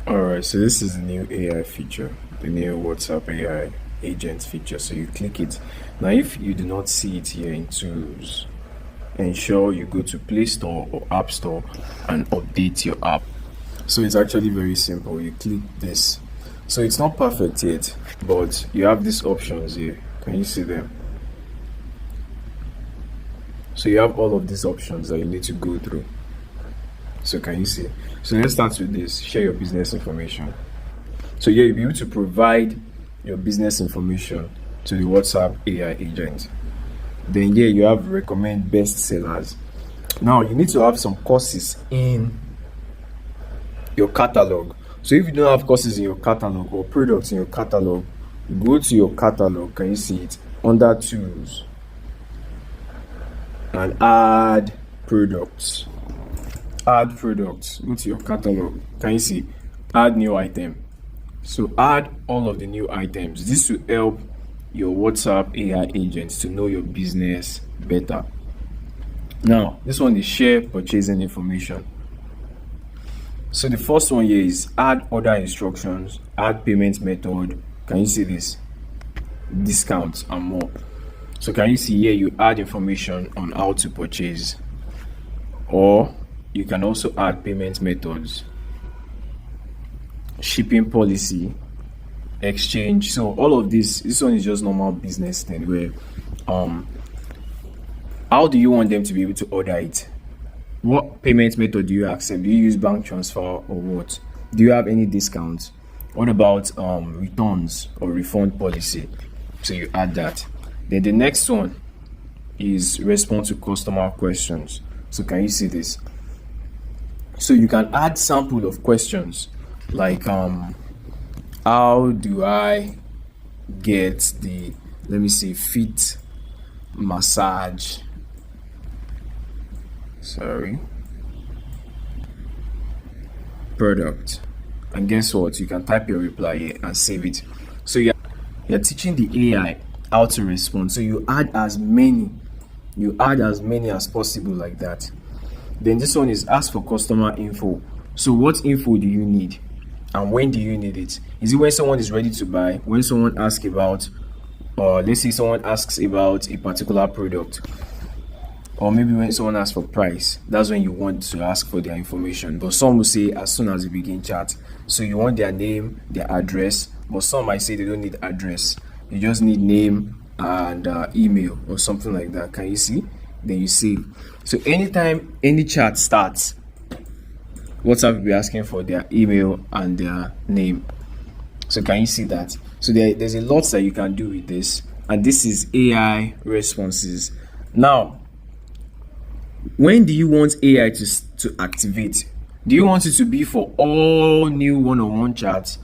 Alright, so this is the new AI feature, the new WhatsApp AI agent feature. So you click it. Now, if you do not see it here in tools, ensure you go to Play Store or App Store and update your app. So it's actually very simple. You click this. So it's not perfect yet, but you have these options here. Can you see them? So you have all of these options that you need to go through. So can you see? So let's start with this. Share your business information. So yeah, you'll be able to provide your business information to the WhatsApp AI agent. Then yeah, you have recommend best sellers. Now you need to have some courses in your catalog. So if you don't have courses in your catalog or products in your catalog, go to your catalog. Can you see it under tools and add products? Add products. Go to your catalog. Can you see add new item? So add all of the new items. This will help your WhatsApp AI agents to know your business better. Now this one is share purchasing information. So the first one here is add order instructions, add payment method. Can you see this? Discounts and more. So can you see here you add information on how to purchase, or you can also add payment methods, shipping policy, exchange. So all of this one is just normal business thing where how do you want them to be able to order it? What payment method do you accept? Do you use bank transfer or what? Do you have any discounts? What about returns or refund policy? So you add that. Then the next one is respond to customer questions. So can you see this? So you can add sample of questions like how do I get the, let me see, feet massage, product. And guess what? You can type your reply here and save it. So you're teaching the AI how to respond. So you add as many as possible like that. Then this one is ask for customer info. So what info do you need and when do you need it? Is it when someone is ready to buy, when someone asks about, let's say someone asks about a particular product, or maybe when someone asks for price? That's when you want to ask for their information. But some will say as soon as you begin chat. So you want their name, their address, but some might say they don't need address, you just need name and email or something like that. Can you see? Then you save. So anytime any chat starts, WhatsApp will be asking for their email and their name. So can you see that? So there's a lot that you can do with this, and this is AI responses. Now, when do you want AI to activate? Do you want it to be for all new one-on-one chats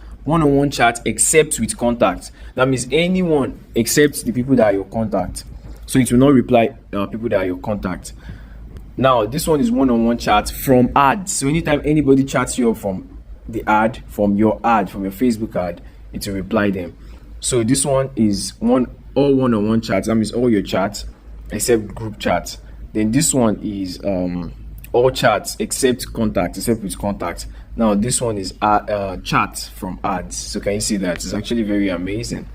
except with contact? That means anyone except the people that are your contact. So it will not reply people that are your contact. Now this one is one-on-one chat from ads. So anytime anybody chats you up from the ad, from your Facebook ad, it will reply them. So this one is all one-on-one chats. That means all your chats except group chats. Then this one is all chats except with contact. Now this one is chat from ads. So can you see that? It's actually very amazing.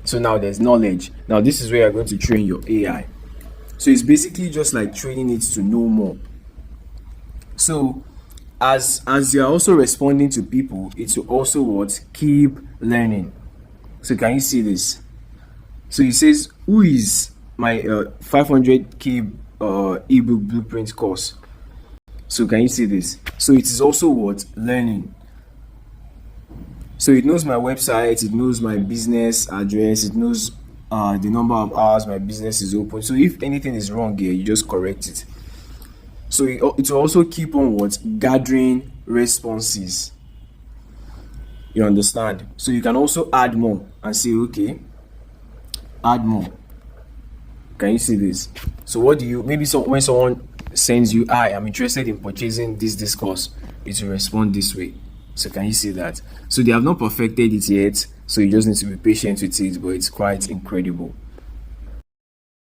So now there's knowledge. Now this is where you're going to train your AI. So it's basically just like training it to know more. So as you're also responding to people, it will also keep learning. So can you see this? So it says, who is my 500k ebook blueprint course? So can you see this? So it is also learning. So it knows my website, it knows my business address, it knows the number of hours my business is open. So if anything is wrong here, you just correct it. So it will also keep on gathering responses. You understand? So you can also add more and say, okay, add more. Can you see this? So what do you, maybe when someone sends you, I'm interested in purchasing this course, it will respond this way. So can you see that? So they have not perfected it yet, so you just need to be patient with it, but it's quite incredible.